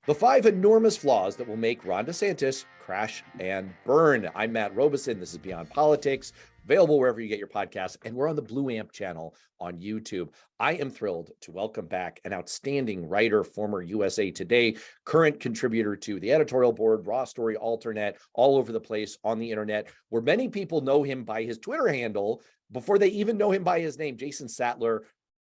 The 5 enormous flaws that will make Ron DeSantis crash and burn. I'm Matt Robison. This is Beyond Politics, available wherever you get your podcasts, and we're on the Blue Amp channel on YouTube. I am thrilled to welcome back an outstanding writer, former USA Today, current contributor to the editorial board, Raw Story alternate, all over the place on the internet, where many people know him by his Twitter handle before they even know him by his name, Jason Sattler,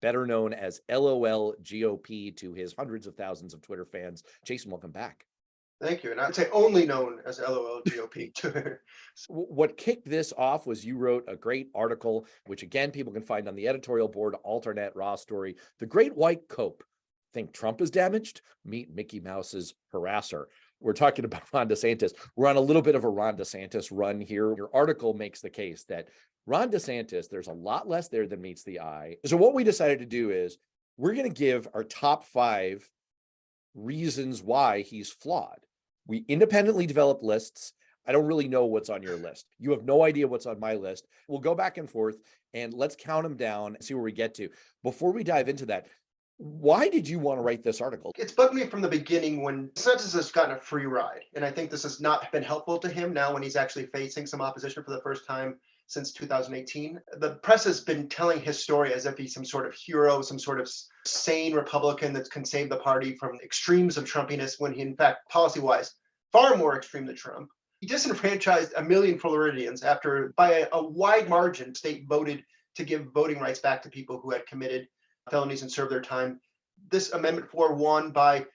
better known as LOL GOP to his hundreds of thousands of Twitter fans. Jason, welcome back. Thank you. And I'd say only known as LOL GOP. What kicked this off was you wrote a great article, which again, people can find on the editorial board, alternate Raw Story, The Great White Cope. Think Trump is damaged? Meet Mickey Mouse's harasser. We're talking about Ron DeSantis. We're on a little bit of a Ron DeSantis run here. Your article makes the case that Ron DeSantis, there's a lot less there than meets the eye. So what we decided to do is we're going to give our top 5 reasons why he's flawed. We independently developed lists. I don't really know what's on your list. You have no idea what's on my list. We'll go back and forth and let's count them down and see where we get to. Before we dive into that, why did you want to write this article? It's bugged me from the beginning when DeSantis has gotten a free ride. And I think this has not been helpful to him now when he's actually facing some opposition for the first time since 2018. The press has been telling his story as if he's some sort of hero, some sort of sane Republican that can save the party from extremes of Trumpiness, when he, in fact, policy-wise, far more extreme than Trump. He disenfranchised 1 million Floridians after, by a wide margin, state voted to give voting rights back to people who had committed felonies and served their time. This Amendment 4 won by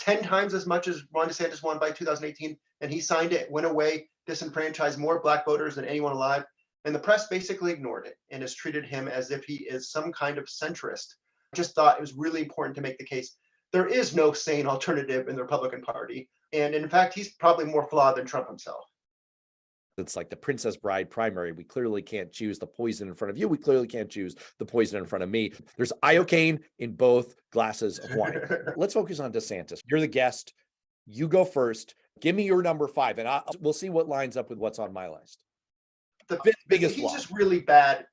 10 times as much as Ron DeSantis won by 2018, and he signed it, went away, disenfranchised more Black voters than anyone alive. And the press basically ignored it and has treated him as if he is some kind of centrist. I just thought it was really important to make the case there is no sane alternative in the Republican Party. And in fact, he's probably more flawed than Trump himself. It's like the Princess Bride primary. We clearly can't choose the poison in front of you. We clearly can't choose the poison in front of me. There's iocane in both glasses of wine. Let's focus on DeSantis. You're the guest. You go first. Give me your number 5, and we'll see what lines up with what's on my list. The biggest flaw. He's just really bad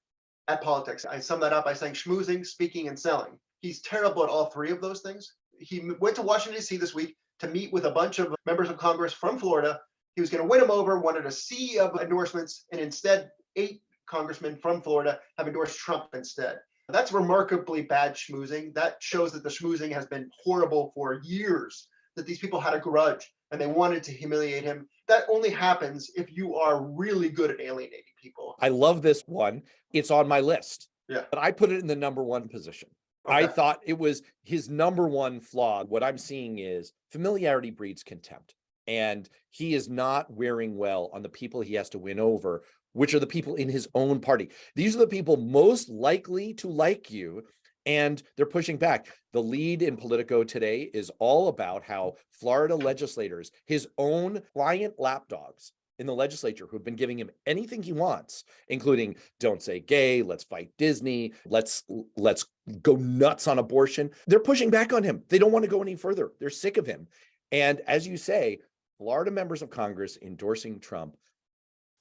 at politics. I sum that up by saying schmoozing, speaking, and selling. He's terrible at all 3 of those things. He went to Washington, D.C. this week to meet with a bunch of members of Congress from Florida. He was going to win them over, wanted a sea of endorsements, and instead 8 congressmen from Florida have endorsed Trump instead. That's remarkably bad schmoozing. That shows that the schmoozing has been horrible for years, that these people had a grudge and they wanted to humiliate him. That only happens if you are really good at alienating people. I love this one. It's on my list. Yeah. But I put it in the number 1 position. Okay. I thought it was his number 1 flaw. What I'm seeing is familiarity breeds contempt. And he is not wearing well on the people he has to win over, which are the people in his own party. These are the people most likely to like you, and they're pushing back. The lead in Politico today is all about how Florida legislators, his own client lapdogs in the legislature, who've been giving him anything he wants, including don't say gay, let's fight Disney, let's go nuts on abortion. They're pushing back on him. They don't want to go any further. They're sick of him. And as you say, Florida members of Congress endorsing Trump,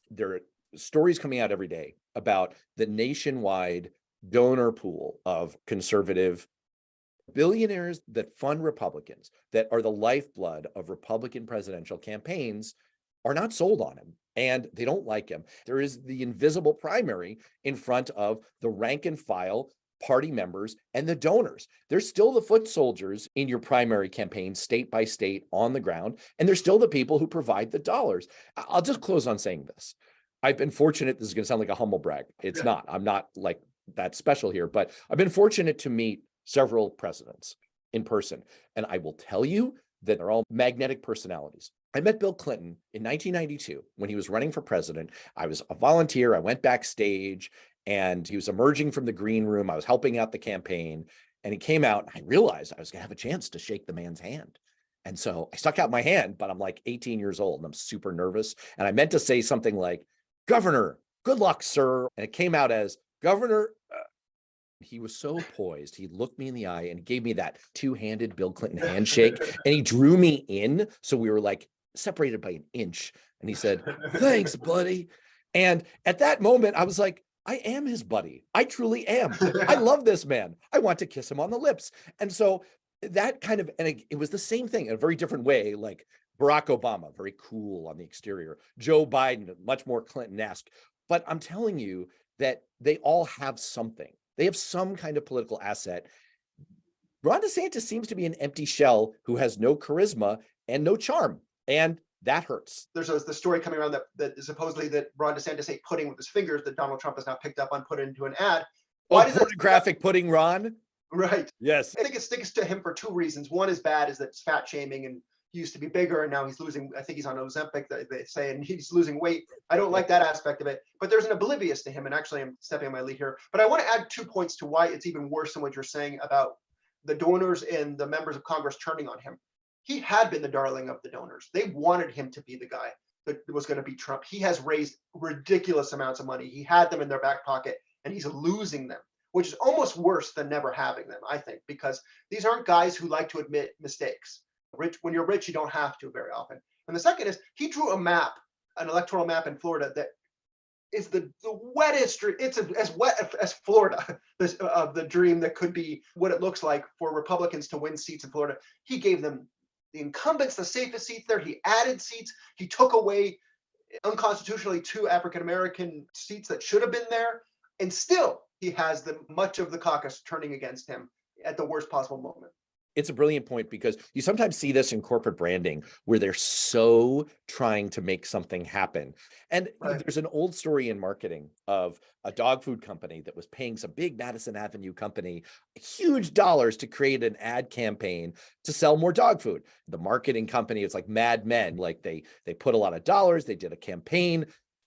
there are stories coming out every day about the nationwide donor pool of conservative billionaires that fund Republicans, that are the lifeblood of Republican presidential campaigns, are not sold on him and they don't like him. There is the invisible primary in front of the rank and file party members and the donors. There's still the foot soldiers in your primary campaign, state by state, on the ground, and they're still the people who provide the dollars. I'll just close on saying this. I've been fortunate, this is going to sound like a humble brag. It's not. I'm not like that special here, but I've been fortunate to meet several presidents in person. And I will tell you that they're all magnetic personalities. I met Bill Clinton in 1992 when he was running for president. I was a volunteer. I went backstage and he was emerging from the green room. I was helping out the campaign and he came out. And I realized I was going to have a chance to shake the man's hand. And so I stuck out my hand, but I'm like 18 years old and I'm super nervous. And I meant to say something like, "Governor, good luck, sir." And it came out as, "Governor." He was so poised. He looked me in the eye and gave me that 2-handed Bill Clinton handshake. And he drew me in. So we were like separated by an inch. And he said, "Thanks, buddy." And at that moment, I was like, I am his buddy. I truly am. I love this man. I want to kiss him on the lips. And so that kind of, and it was the same thing in a very different way, like Barack Obama, very cool on the exterior, Joe Biden, much more Clinton-esque. But I'm telling you that they all have something. They have some kind of political asset. Ron DeSantis seems to be an empty shell who has no charisma and no charm, and that hurts. There's the story coming around that supposedly that Ron DeSantis ate pudding with his fingers that Donald Trump has now picked up on, put into an ad. Why does pornographic pudding, Ron? Right. Yes. I think it sticks to him for two reasons. One is bad, is that it's fat shaming, and he used to be bigger and now he's losing. I think he's on Ozempic, they say, and he's losing weight. I don't like that aspect of it, but there's an oblivious to him. And actually, I'm stepping on my lead here, but I want to add 2 points to why it's even worse than what you're saying about the donors and the members of Congress turning on him. He had been the darling of the donors. They wanted him to be the guy that was going to beat Trump. He has raised ridiculous amounts of money. He had them in their back pocket, and he's losing them, which is almost worse than never having them, I think, because these aren't guys who like to admit mistakes. When you're rich, you don't have to very often. And the second is he drew a map, an electoral map in Florida that is the wettest. It's as wet as Florida, the dream that could be what it looks like for Republicans to win seats in Florida. He gave them the incumbents the safest seats there. He added seats. He took away unconstitutionally 2 African-American seats that should have been there. And still, he has much of the caucus turning against him at the worst possible moment. It's a brilliant point, because you sometimes see this in corporate branding where they're so trying to make something happen. And Right. There's an old story in marketing of a dog food company that was paying some big Madison Avenue company huge dollars to create an ad campaign to sell more dog food. The marketing company, it's like Mad Men, like they put a lot of dollars, they did a campaign,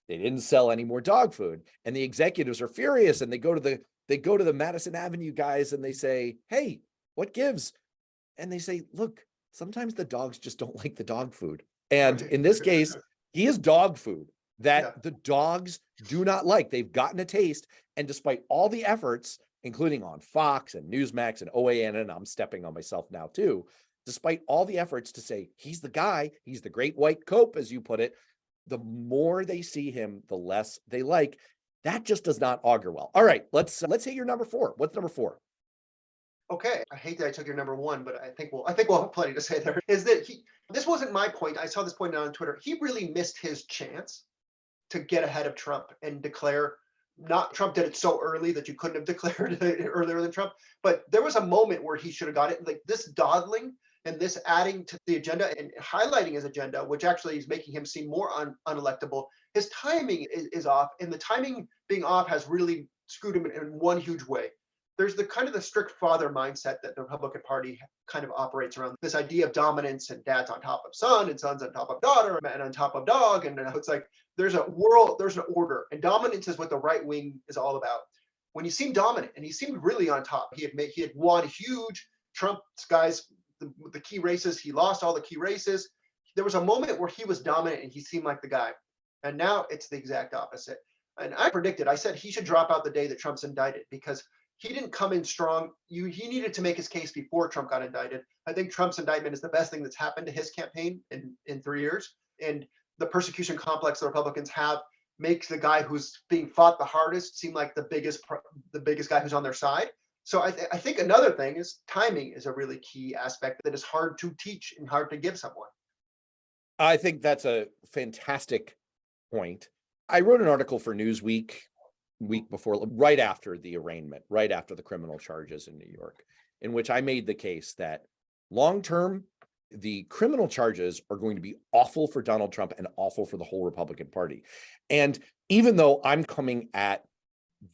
they didn't sell any more dog food. And the executives are furious, and they go to the Madison Avenue guys and they say, "Hey, what gives?" And they say, "Look, sometimes the dogs just don't like the dog food." And in this case, he is dog food that the dogs do not like. They've gotten a taste. And despite all the efforts, including on Fox and Newsmax and OAN, and I'm stepping on myself now too, despite all the efforts to say, he's the guy, he's the great white cope, as you put it, the more they see him, the less they like. That just does not augur well. All right, let's hit your number 4. What's number 4? Okay, I hate that I took your number 1, but I think we'll have plenty to say there. Is that this wasn't my point. I saw this point on Twitter. He really missed his chance to get ahead of Trump and declare. Not Trump did it so early that you couldn't have declared it earlier than Trump, but there was a moment where he should have got it. Like this dawdling and this adding to the agenda and highlighting his agenda, which actually is making him seem more unelectable. His timing is off, and the timing being off has really screwed him in one huge way. There's the kind of the strict father mindset that the Republican Party kind of operates around, this idea of dominance and dad's on top of son and son's on top of daughter and on top of dog. And it's like there's an order, and dominance is what the right wing is all about. When he seemed dominant and he seemed really on top, he had won huge. Trump's guys, the key races, he lost all the key races. There was a moment where he was dominant and he seemed like the guy. And now it's the exact opposite. And I said he should drop out the day that Trump's indicted, because he didn't come in strong. He needed to make his case before Trump got indicted. I think Trump's indictment is the best thing that's happened to his campaign in 3 years. And the persecution complex the Republicans have makes the guy who's being fought the hardest seem like the biggest guy who's on their side. So I think another thing is timing is a really key aspect that is hard to teach and hard to give someone. I think that's a fantastic point. I wrote an article for Newsweek week before, right after the arraignment, right after the criminal charges in New York, in which I made the case that long-term, the criminal charges are going to be awful for Donald Trump and awful for the whole Republican Party. And even though I'm coming at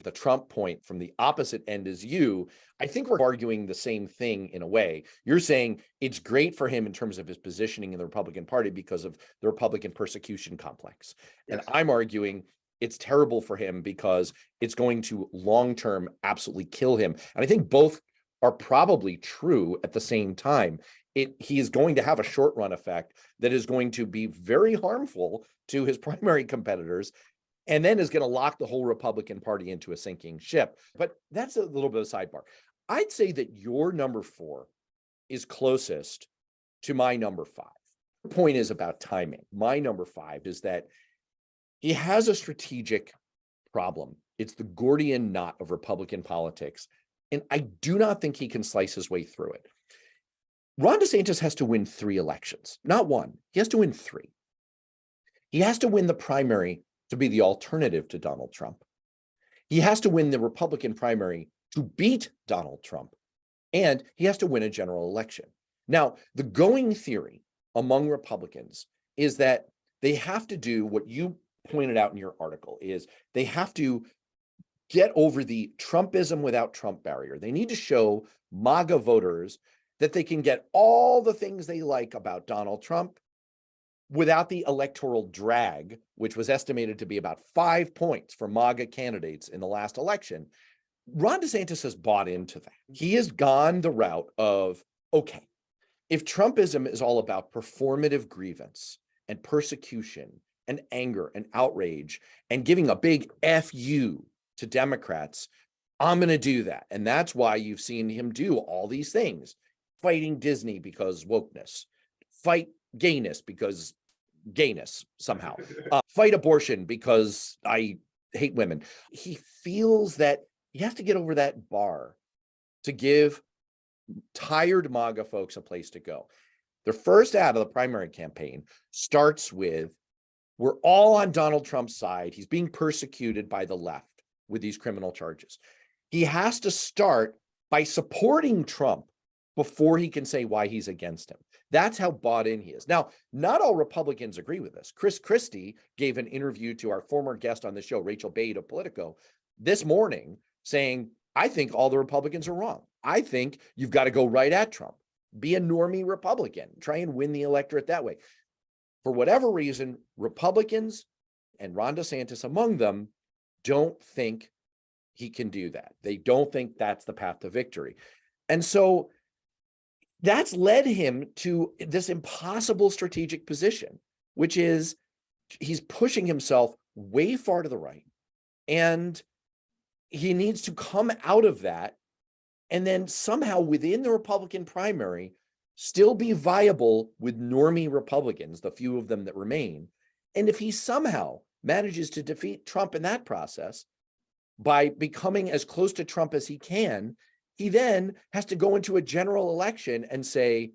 the Trump point from the opposite end as you, I think we're arguing the same thing in a way. You're saying it's great for him in terms of his positioning in the Republican Party because of the Republican persecution complex. Yes. And I'm arguing it's terrible for him because it's going to long-term absolutely kill him. And I think both are probably true at the same time. He is going to have a short-run effect that is going to be very harmful to his primary competitors, and then is going to lock the whole Republican Party into a sinking ship. But that's a little bit of a sidebar. I'd say that your number 4 is closest to my number 5. The point is about timing. My number 5 is that he has a strategic problem. It's the Gordian knot of Republican politics, and I do not think he can slice his way through it. Ron DeSantis has to win 3 elections, not 1. He has to win 3. He has to win the primary to be the alternative to Donald Trump. He has to win the Republican primary to beat Donald Trump. And he has to win a general election. Now, the going theory among Republicans is that they have to do what you pointed out in your article, is they have to get over the Trumpism without Trump barrier. They need to show MAGA voters that they can get all the things they like about Donald Trump without the electoral drag, which was estimated to be about 5 points for MAGA candidates in the last election. Ron DeSantis has bought into that. He has gone the route of, okay, if Trumpism is all about performative grievance and persecution and anger and outrage and giving a big FU to Democrats, I'm going to do that. And that's why you've seen him do all these things, fighting Disney because wokeness, fight gayness because gayness somehow, fight abortion because I hate women. He feels that he has to get over that bar to give tired MAGA folks a place to go. The first ad of the primary campaign starts with, we're all on Donald Trump's side. He's being persecuted by the left with these criminal charges. He has to start by supporting Trump before he can say why he's against him. That's how bought in he is. Now, not all Republicans agree with this. Chris Christie gave an interview to our former guest on the show, Rachel Bade of Politico, this morning saying, I think all the Republicans are wrong. I think you've got to go right at Trump. Be a normie Republican. Try and win the electorate that way. For whatever reason, Republicans, and Ron DeSantis among them, don't think he can do that. They don't think that's the path to victory. And so that's led him to this impossible strategic position, which is he's pushing himself way far to the right. And he needs to come out of that and then somehow within the Republican primary still be viable with normie Republicans, the few of them that remain. And if he somehow manages to defeat Trump in that process by becoming as close to Trump as he can, he then has to go into a general election and say,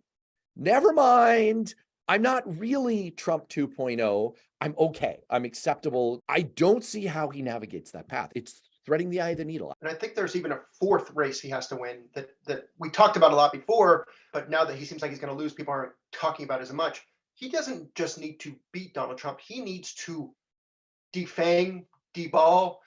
never mind, I'm not really Trump 2.0. I'm okay. I'm acceptable. I don't see how he navigates that path. It's threading the eye of the needle. And I think there's even a 4th race he has to win that we talked about a lot before, but now that he seems like he's going to lose, people aren't talking about as much. He doesn't just need to beat Donald Trump. He needs to defang, deball,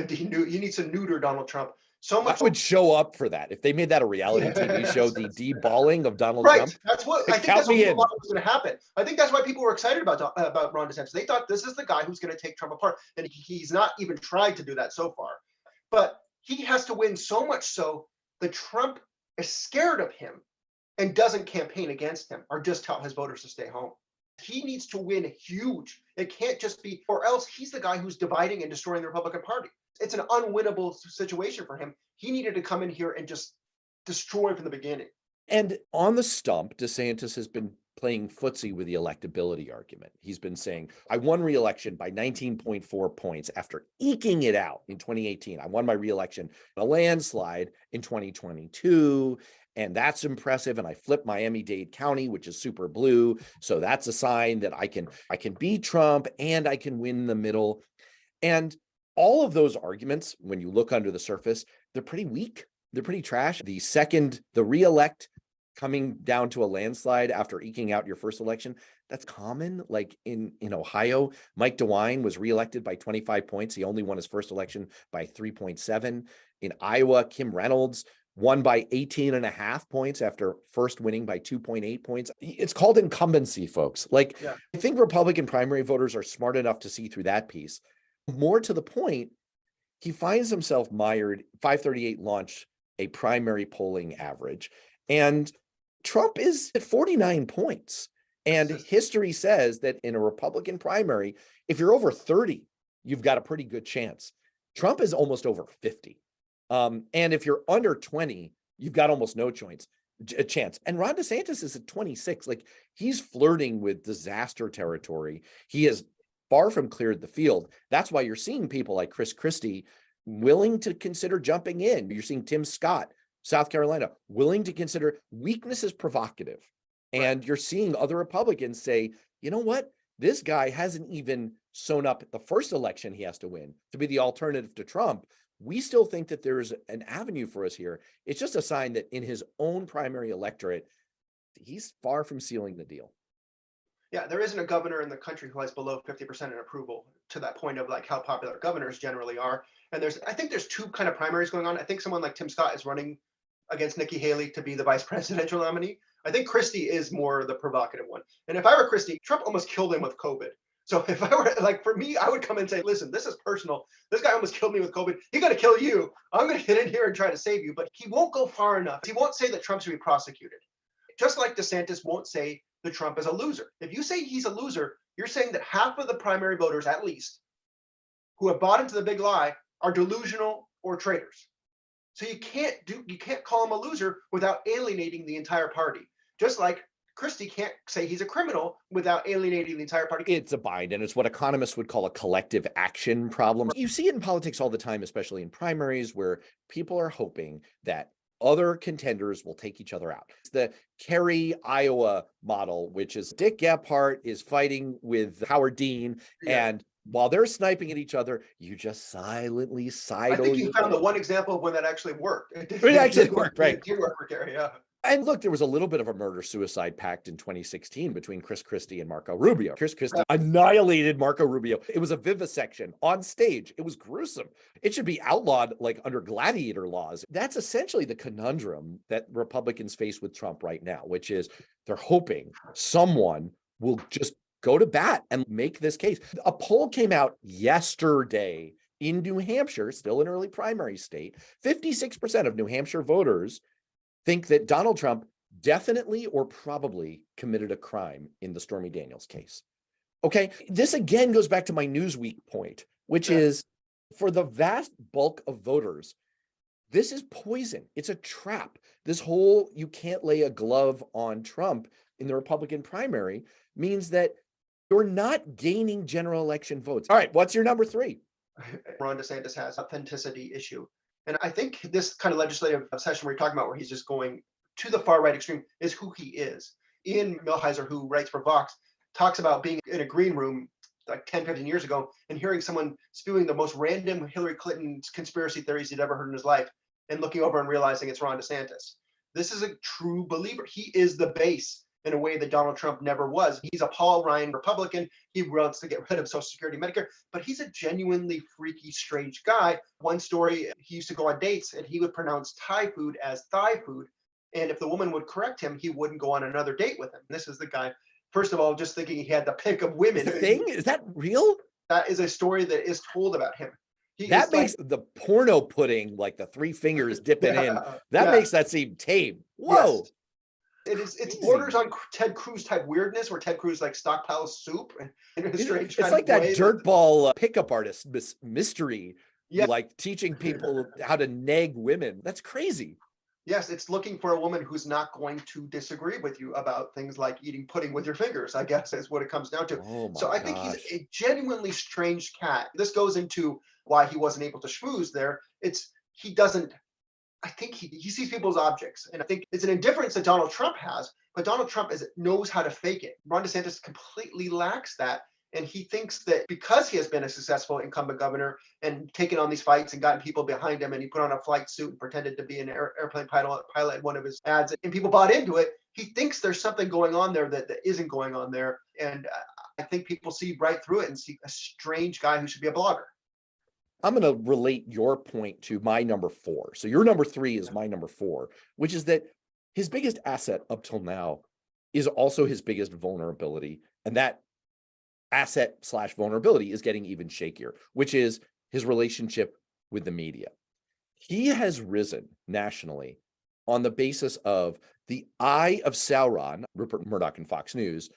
he needs to neuter Donald Trump. So much I would show up for that if they made that a reality TV show, the deballing of Donald Trump. That's what I think. That's what people thought was going to happen. I think that's why people were excited about Ron DeSantis. They thought this is the guy who's going to take Trump apart, and he's not even tried to do that so far. But he has to win so much so that Trump is scared of him and doesn't campaign against him or just tell his voters to stay home. He needs to win huge. It can't just be, or else he's the guy who's dividing and destroying the Republican Party. It's an unwinnable situation for him. He needed to come in here and just destroy from the beginning. And on the stump, DeSantis has been playing footsie with the electability argument. He's been saying, I won re-election by 19.4 points after eking it out in 2018. I won my re-election in a landslide in 2022. And that's impressive. And I flipped Miami-Dade County, which is super blue. So that's a sign that I can beat Trump and I can win the middle. And all of those arguments, when you look under the surface, they're pretty weak. They're pretty trash. The re-elect coming down to a landslide after eking out your first election, that's common. Like in Ohio, Mike DeWine was reelected by 25 points. He only won his first election by 3.7. In Iowa, Kim Reynolds won by 18.5 points after first winning by 2.8 points. It's called incumbency, folks. I think Republican primary voters are smart enough to see through that piece. More to the point, he finds himself mired. 538 launched a primary polling average, and Trump is at 49 points. And history says that in a Republican primary, if you're over 30, you've got a pretty good chance. Trump is almost over 50. And if you're under 20, you've got almost no chance. And Ron DeSantis is at 26. Like, he's flirting with disaster territory. He has far from cleared the field. That's why you're seeing people like Chris Christie willing to consider jumping in. You're seeing Tim Scott South Carolina, willing to consider weakness is provocative. And you're seeing other Republicans say, you know what? This guy hasn't even sewn up the first election he has to win to be the alternative to Trump. We still think that there's an avenue for us here. It's just a sign that in his own primary electorate, he's far from sealing the deal. Yeah, there isn't a governor in the country who has below 50% in approval, to that point of like how popular governors generally are. And I think there's two kind of primaries going on. I think someone like Tim Scott is running against Nikki Haley to be the vice presidential nominee. I think Christie is more the provocative one. And if I were Christie, Trump almost killed him with COVID. So if I were like, for me, I would come and say, listen, this is personal. This guy almost killed me with COVID. He's going to kill you. I'm going to get in here and try to save you. But he won't go far enough. He won't say that Trump should be prosecuted. Just like DeSantis won't say that Trump is a loser. If you say he's a loser, you're saying that half of the primary voters, at least, who have bought into the big lie are delusional or traitors. So you can't call him a loser without alienating the entire party. Just like Christie can't say he's a criminal without alienating the entire party. It's a bind, and it's what economists would call a collective action problem. You see it in politics all the time, especially in primaries, where people are hoping that other contenders will take each other out. It's the Kerry, Iowa model, which is Dick Gephardt is fighting with Howard Dean, and while they're sniping at each other, you just silently sidle. I think you found the one example of when that actually worked. It actually worked, right? It did work for Kerry, yeah. And look, there was a little bit of a murder-suicide pact in 2016 between Chris Christie and Marco Rubio. Chris Christie annihilated Marco Rubio. It was a vivisection on stage. It was gruesome. It should be outlawed like under gladiator laws. That's essentially the conundrum that Republicans face with Trump right now, which is they're hoping someone will just go to bat and make this case. A poll came out yesterday in New Hampshire, still an early primary state. 56% of New Hampshire voters think that Donald Trump definitely or probably committed a crime in the Stormy Daniels case. Okay, this again goes back to my Newsweek point, which is for the vast bulk of voters, this is poison. It's a trap. This whole you can't lay a glove on Trump in the Republican primary means that you're not gaining general election votes. All right, what's your number 3? Ron DeSantis has authenticity issue. And I think this kind of legislative session we're talking about, where he's just going to the far right extreme, is who he is. Ian Millhiser, who writes for Vox, talks about being in a green room like 10, 15 years ago and hearing someone spewing the most random Hillary Clinton conspiracy theories he'd ever heard in his life and looking over and realizing it's Ron DeSantis. This is a true believer. He is the base in a way that Donald Trump never was. He's a Paul Ryan Republican. He wants to get rid of Social Security, Medicare, but he's a genuinely freaky, strange guy. One story, he used to go on dates and he would pronounce Thai food as thigh food. And if the woman would correct him, he wouldn't go on another date with him. This is the guy, first of all, just thinking he had the pick of women. Is that real? That is a story that is told about him. That makes the porno pudding, like the 3 fingers dipping in, that makes that seem tame. Whoa. Yes. It's borders on Ted Cruz type weirdness, where Ted Cruz like stockpiles soup and it's like that dirtball pickup artist mystery, like teaching people how to nag women. That's crazy. Yes, it's looking for a woman who's not going to disagree with you about things like eating pudding with your fingers, I guess is what it comes down to. So I think he's a genuinely strange cat. This goes into why he wasn't able to schmooze there. I think he sees people as objects. And I think it's an indifference that Donald Trump has, but Donald Trump knows how to fake it. Ron DeSantis completely lacks that. And he thinks that because he has been a successful incumbent governor and taken on these fights and gotten people behind him, and he put on a flight suit and pretended to be an airplane pilot in one of his ads, and people bought into it, he thinks there's something going on there that isn't going on there. And I think people see right through it and see a strange guy who should be a blogger. I'm going to relate your point to my number 4. So your number 3 is my number 4, which is that his biggest asset up till now is also his biggest vulnerability. And that asset/vulnerability is getting even shakier, which is his relationship with the media. He has risen nationally on the basis of the eye of Sauron, Rupert Murdoch and Fox News,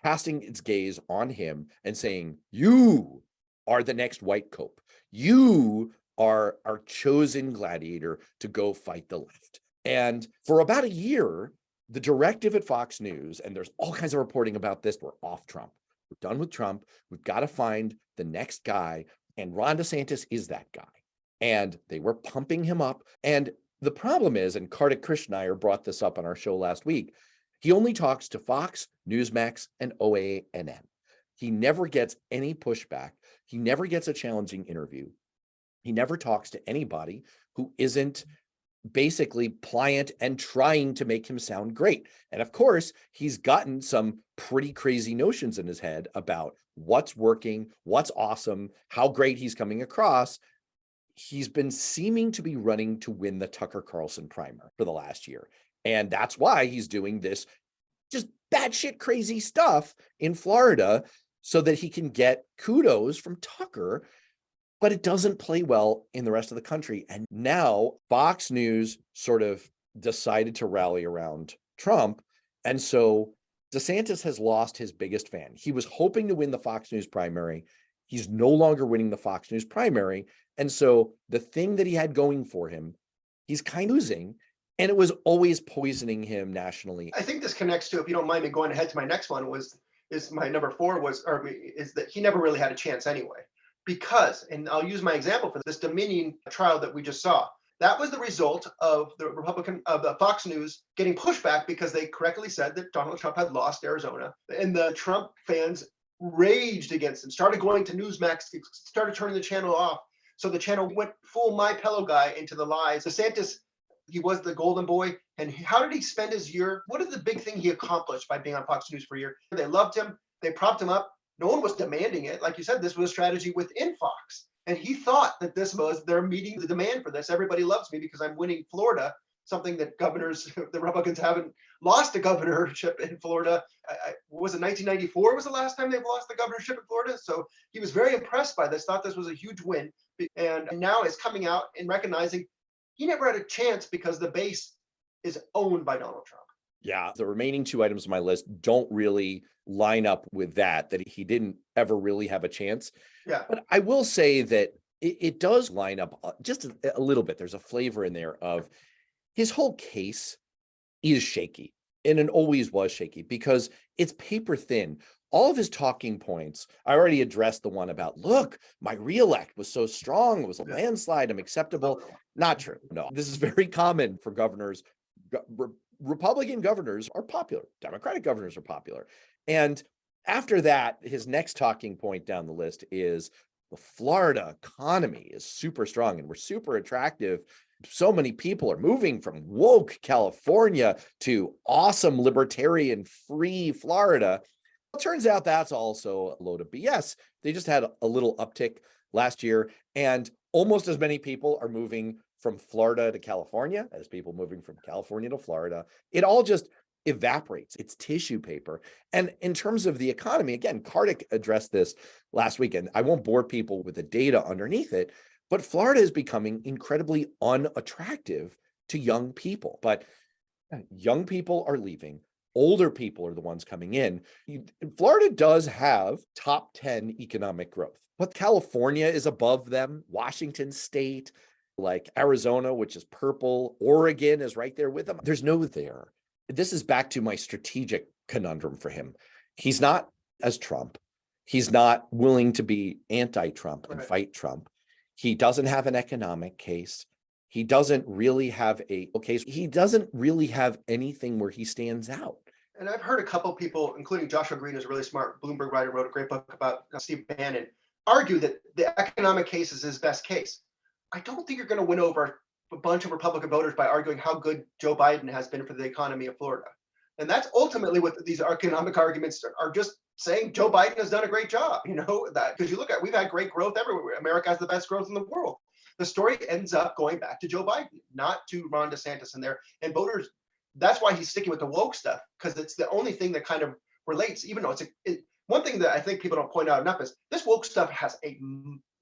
casting its gaze on him and saying, you are the next White Cope. You are our chosen gladiator to go fight the left. And for about a year, the directive at Fox News, and there's all kinds of reporting about this, we're off Trump. We're done with Trump. We've got to find the next guy. And Ron DeSantis is that guy. And they were pumping him up. And The problem is, and Kartik Krishnaiyer brought this up on our show last week, he only talks to Fox, Newsmax, and OANN. He never gets any pushback. He never gets a challenging interview. He never talks to anybody who isn't basically pliant and trying to make him sound great. And of course, he's gotten some pretty crazy notions in his head about what's working, what's awesome, how great he's coming across. He's been seeming to be running to win the Tucker Carlson primary for the last year. And that's why he's doing this just batshit crazy stuff in Florida so that he can get kudos from Tucker, but it doesn't play well in the rest of the country. And now Fox News sort of decided to rally around Trump. And so DeSantis has lost his biggest fan. He was hoping to win the Fox News primary. He's no longer winning the Fox News primary. And so the thing that he had going for him, he's kind of losing. And it was always poisoning him nationally. I think this connects to, if you don't mind me going ahead to my next one, is my number 4 is that he never really had a chance anyway. Because, and I'll use my example for this Dominion trial that we just saw. That was the result of the Fox News getting pushback because they correctly said that Donald Trump had lost Arizona. And the Trump fans raged against him, started going to Newsmax, started turning the channel off. So the channel went full My Pillow guy into the lies. DeSantis, he was the golden boy. And how did he spend his year? What is the big thing he accomplished by being on Fox News for a year? They loved him. They propped him up. No one was demanding it. Like you said, this was a strategy within Fox. And he thought that this was, they're meeting the demand for this. Everybody loves me because I'm winning Florida, something that governors, the Republicans haven't lost a governorship in Florida. Was it 1994 was the last time they've lost the governorship in Florida? So he was very impressed by this, thought this was a huge win. And now is coming out and recognizing he never had a chance because the base is owned by Donald Trump. Yeah, the remaining 2 items on my list don't really line up with that he didn't ever really have a chance. Yeah. But I will say that it does line up just a little bit. There's a flavor in there of his whole case is shaky, and it always was shaky because it's paper thin. All of his talking points, I already addressed the one about, look, my reelect was so strong, it was a landslide, I'm acceptable. Not true. No, this is very common for governors. Republican governors are popular. Democratic governors are popular. And after that, his next talking point down the list is the Florida economy is super strong and we're super attractive. So many people are moving from woke California to awesome libertarian free Florida. It turns out that's also a load of BS. They just had a little uptick last year, and almost as many people are moving from Florida to California as people moving from California to Florida. It all just evaporates. It's tissue paper. And in terms of the economy, again, Kartik addressed this last week, and I won't bore people with the data underneath it, but Florida is becoming incredibly unattractive to young people. But young people are leaving. Older people are the ones coming in. Florida does have top 10 economic growth, but California is above them. Washington State, like Arizona, which is purple, Oregon is right there with them. There's no there. This is back to my strategic conundrum for him. He's not as Trump. He's not willing to be anti-Trump and fight Trump. He doesn't have an economic case. He doesn't really have a case. He doesn't really have anything where he stands out. And I've heard a couple people, including Joshua Green, who's a really smart Bloomberg writer, wrote a great book about Steve Bannon, argue that the economic case is his best case. I don't think you're going to win over a bunch of Republican voters by arguing how good Joe Biden has been for the economy of Florida. And that's ultimately what these economic arguments are just saying. Joe Biden has done a great job, that because you look at, we've had great growth everywhere. America has the best growth in the world. The story ends up going back to Joe Biden, not to Ron DeSantis and voters. That's why he's sticking with the woke stuff, because it's the only thing that kind of relates, even though one thing that I think people don't point out enough is this woke stuff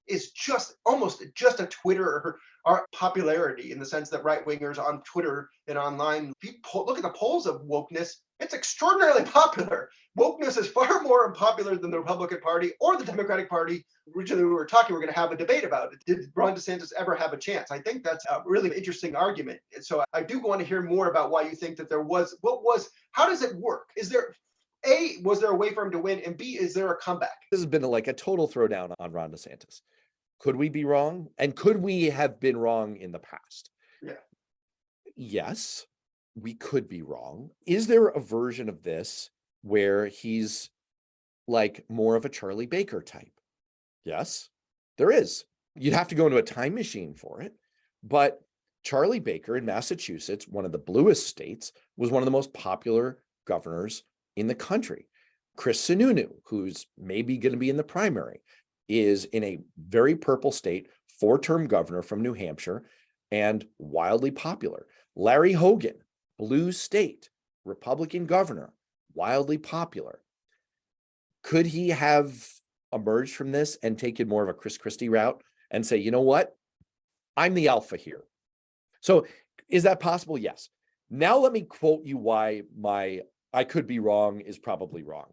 is just almost just a Twitter or popularity, in the sense that right wingers on Twitter and online, if you look at the polls of wokeness, it's extraordinarily popular. Wokeness is far more unpopular than the Republican Party or the Democratic Party. Originally, we were going to have a debate about it. Did Ron DeSantis ever have a chance? I think that's a really interesting argument. So I do want to hear more about why you think that how does it work? Was there a way for him to win? And B, is there a comeback? This has been like a total throwdown on Ron DeSantis. Could we be wrong? And could we have been wrong in the past? Yeah. Yes, we could be wrong. Is there a version of this where he's like more of a Charlie Baker type? Yes, there is. You'd have to go into a time machine for it. But Charlie Baker in Massachusetts, one of the bluest states, was one of the most popular governors in the country. Chris Sununu, who's maybe going to be in the primary, is in a very purple state, 4-term governor from New Hampshire, and wildly popular. Larry Hogan, blue state, Republican governor, wildly popular. Could he have emerged from this and taken more of a Chris Christie route and say, you know what? I'm the alpha here. So is that possible? Yes. Now let me quote you why my I could be wrong is probably wrong.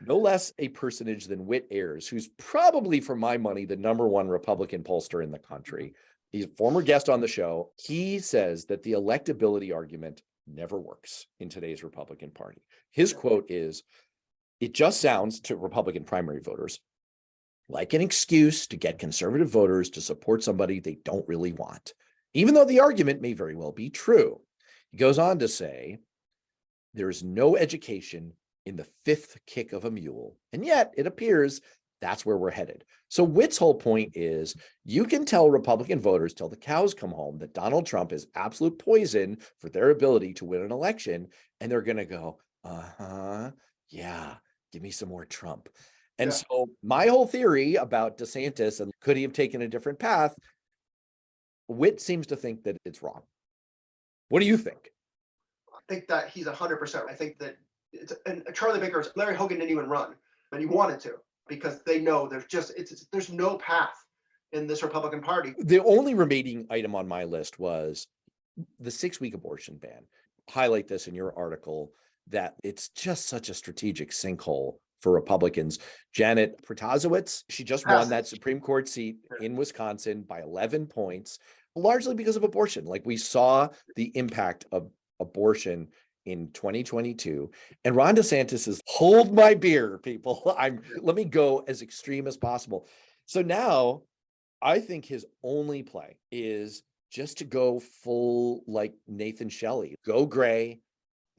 No less a personage than Whit Ayers, who's probably, for my money, the #1 Republican pollster in the country. He's a former guest on the show. He says that the electability argument never works in today's Republican Party. His quote is, it just sounds to Republican primary voters like an excuse to get conservative voters to support somebody they don't really want, even though the argument may very well be true. He goes on to say, there is no education in the 5th kick of a mule, and yet it appears that's where we're headed. So Witt's whole point is, you can tell Republican voters till the cows come home that Donald Trump is absolute poison for their ability to win an election, and they're going to go, yeah, give me some more Trump. And so my whole theory about DeSantis and could he have taken a different path, Witt seems to think that it's wrong. What do you think? I think that he's 100%. I think that and Charlie Baker, Larry Hogan didn't even run, but he wanted to because they know there's no path in this Republican Party. The only remaining item on my list was the 6-week abortion ban. Highlight this in your article that it's just such a strategic sinkhole for Republicans. Janet Protasiewicz, she just won that Supreme Court seat in Wisconsin by 11 points, largely because of abortion. Like, we saw the impact of abortion in 2022. And Ron DeSantis is, hold my beer, people. Let me go as extreme as possible. So now I think his only play is just to go full like Nathan Shelley, go gray,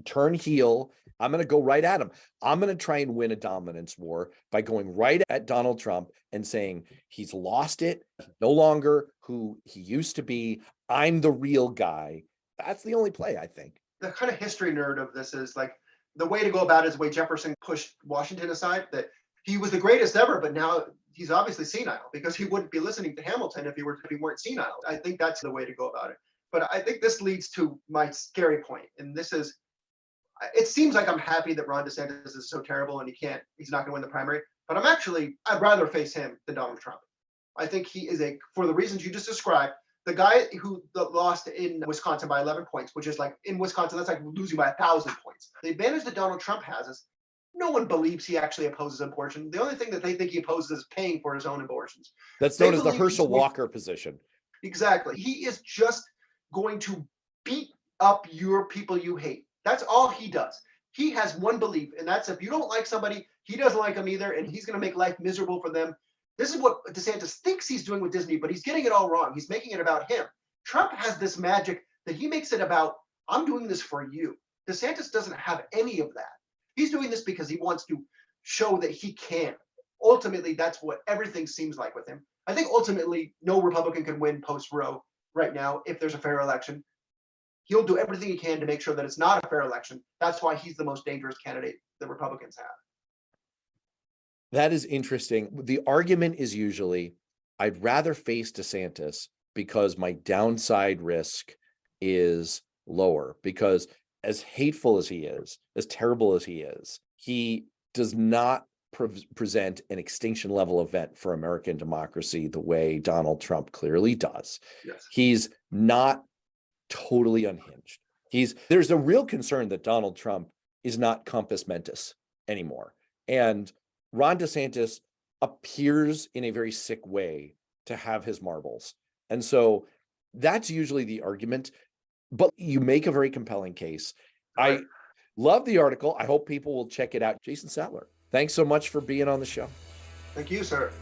turn heel. I'm going to go right at him. I'm going to try and win a dominance war by going right at Donald Trump and saying he's lost it, no longer who he used to be. I'm the real guy. That's the only play, I think. The kind of history nerd of this is like, the way to go about it is the way Jefferson pushed Washington aside, that he was the greatest ever, but now he's obviously senile because he wouldn't be listening to Hamilton if he weren't senile. I think that's the way to go about it. But I think this leads to my scary point, and this is, it seems like I'm happy that Ron DeSantis is so terrible and he's not going to win the primary, but I'd rather face him than Donald Trump. I think he is for the reasons you just described, the guy who lost in Wisconsin by 11 points, which is like, in Wisconsin, that's like losing by 1,000 points. The advantage that Donald Trump has is no one believes he actually opposes abortion. The only thing that they think he opposes is paying for his own abortions. That's known as the Herschel Walker position. Exactly. He is just going to beat up your people you hate. That's all he does. He has one belief, and that's if you don't like somebody, he doesn't like them either, and he's going to make life miserable for them. This is what DeSantis thinks he's doing with Disney, but he's getting it all wrong. He's making it about him. Trump has this magic that he makes it about, I'm doing this for you. DeSantis doesn't have any of that. He's doing this because he wants to show that he can. Ultimately, that's what everything seems like with him. I think ultimately no Republican can win post-Roe right now if there's a fair election. He'll do everything he can to make sure that it's not a fair election. That's why he's the most dangerous candidate the Republicans have. That is interesting. The argument is usually, I'd rather face DeSantis because my downside risk is lower, because as hateful as he is, as terrible as he does not present an extinction level event for American democracy the way Donald Trump clearly does. Yes. He's not totally unhinged. There's a real concern that Donald Trump is not compos mentis anymore. And Ron DeSantis appears in a very sick way to have his marbles. And so that's usually the argument, but you make a very compelling case. I love the article. I hope people will check it out. Jason Sattler, thanks so much for being on the show. Thank you, sir.